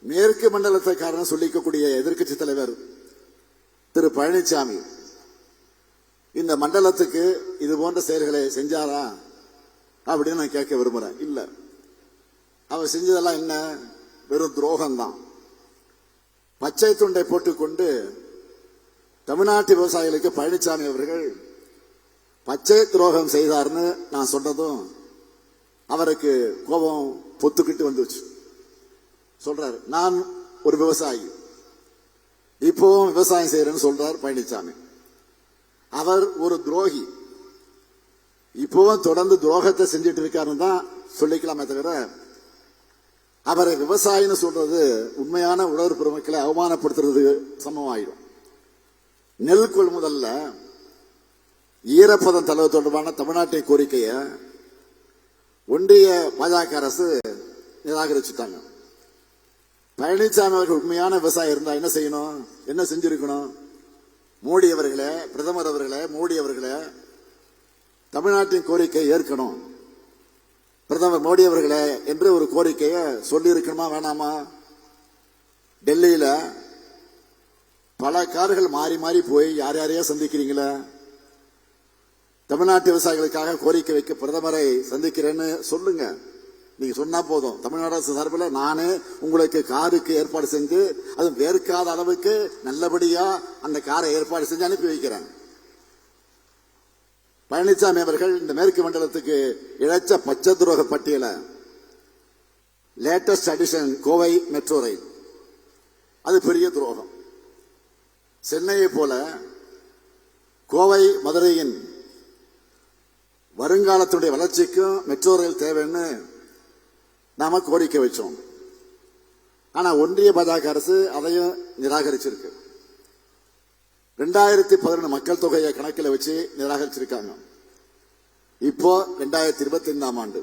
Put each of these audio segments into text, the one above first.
மேற்கு மண்டலத்துக்காரன் சொல்லிக்கக்கூடிய எதிர்க்கட்சி தலைவர் திரு பழனிசாமி இந்த மண்டலத்துக்கு இது போன்ற செயல்களை செஞ்சாரா அப்படின்னு நான் கேட்க விரும்புறேன். இல்ல, அவர் செஞ்சதெல்லாம் என்ன? வெறும் துரோகம்தான். பச்சை துண்டை போட்டுக்கொண்டு தமிழ்நாட்டு விவசாயிகளுக்கு பழனிசாமி அவர்கள் பச்சை துரோகம் செய்தார்னு நான் சொன்னதும் அவருக்கு கோபம் பொத்துக்கிட்டு வந்துச்சு. சொல்றாரு, நான் ஒரு விவசாயி, இப்பவும் விவசாயம் செய்யறேன்னு சொல்றார் பழனிசாமி. அவர் ஒரு துரோகி, இப்பவும் தொடர்ந்து துரோகத்தை செஞ்சிட்டு இருக்காருன்னு தான் சொல்லிக்கலாமே தவிர அவரை விவசாயின்னு சொல்றது உண்மையான உழவர் பெருமக்களை அவமானப்படுத்துறது சமமாயிடும். நெல் கொள்முதல்ல ஈரப்பதம் தளவு தொடர்பான தமிழ்நாட்டின் கோரிக்கையை ஒன்றிய பாஜக அரசு நிராகரிச்சுட்டாங்க. பழனிசாமி அவர்கள் உண்மையான விவசாயம் இருந்தா என்ன செய்யணும்? என்ன செஞ்சிருக்கணும்? மோடி அவர்களே, பிரதமர் அவர்களே, மோடி அவர்களே, தமிழ்நாட்டின் கோரிக்கையை ஏற்கணும். பிரதமர் மோடி அவர்களே என்று ஒரு கோரிக்கையை சொல்லி இருக்கணுமா வேணாமா? டெல்லியில பல கார்கள் மாறி மாறி போய் யார் யாரையா சந்திக்கிறீங்களா? தமிழ்நாட்டு விவசாயிகளுக்காக கோரிக்கை வைக்க பிரதமரை சந்திக்கிறேன்னு சொல்லுங்க. நீங்க சொன்னா போதும். தமிழ்நாடு அரசு சார்பில் நானே உங்களுக்கு காருக்கு ஏற்பாடு செஞ்சு அது வேர்க்காத அளவுக்கு நல்லபடியா அந்த காரை ஏற்பாடு செஞ்சு அனுப்பி வைக்கிறேன். பழனிசாமி அவர்கள் இந்த மேற்கு மண்டலத்துக்கு இழைச்ச பச்சை துரோக பட்டியல latest addition Kovai metro rail, அது பெரிய துரோகம். சென்னையை போல கோவை மதுரையின் வருங்காலத்துடைய வளர்ச்சிக்கும் மெட்ரோ ரயில் தேவைன்னு நாம கோரிக்கை வச்சோம். ஆனா ஒன்றிய பாஜக அரசு அதையும் நிராகரிச்சிருக்கு. 2011 மக்கள் தொகையை கணக்கில் வச்சு நிராகரிச்சிருக்காங்க. இப்போ 2025 ஆண்டு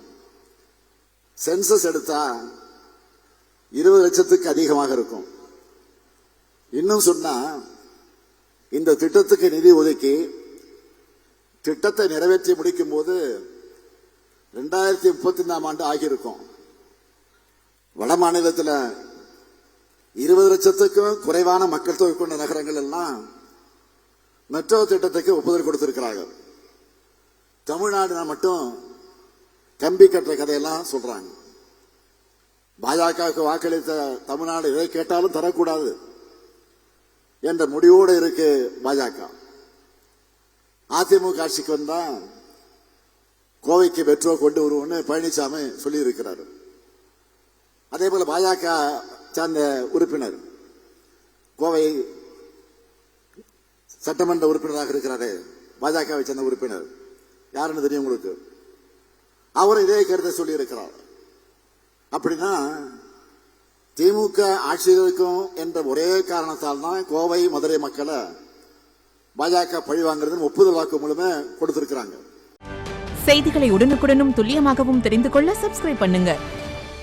சென்சஸ் எடுத்தா 20 லட்சத்துக்கு அதிகமாக இருக்கும். இன்னும் சொன்னா இந்த திட்டத்துக்கு நிதி ஒதுக்கி திட்டத்தை நிறைவேற்றி முடிக்கும் போது 2035 ஆண்டு ஆகியிருக்கும். வட மாநிலத்தில் 20 லட்சத்துக்கும் குறைவான மக்கள் தொகை கொண்ட நகரங்கள் எல்லாம் மெட்ரோ திட்டத்துக்கு ஒப்புதல் கொடுத்திருக்கிறார்கள். தமிழ்நாடு மட்டும் கம்பி கட்டுற கதையெல்லாம் சொல்றாங்க. பாஜகவுக்கு வாக்களித்த தமிழ்நாடு எதை கேட்டாலும் தரக்கூடாது என்ற முடிவோடு இருக்கு பாஜக. அதிமுக ஆட்சிக்கு வந்தா கோவைக்கு மெட்ரோ கொண்டு வருவோம்னு பழனிசாமி சொல்லி இருக்கிறார். அதே போல பாஜக சார்ந்த உறுப்பினர், கோவை சட்டமன்ற உறுப்பினராக இருக்கிறாரு, பாஜகவை சேர்ந்த உறுப்பினர், யாருன்னு தெரியும் உங்களுக்கு? அவரும் இதே கருத்தை சொல்லி இருக்கிறார். அப்படின்னா திமுக ஆட்சியில் இருக்கும் என்ற ஒரே காரணத்தால் தான் கோவை மதுரை மக்களை பாஜக பழி வாங்குறதுன்னு ஒப்புதல் வாக்கு மூலமே கொடுத்திருக்கிறாங்க. செய்திகளை உடனுக்குடனும் துல்லியமாகவும் தெரிந்து கொள்ள சப்ஸ்கிரைப் பண்ணுங்க.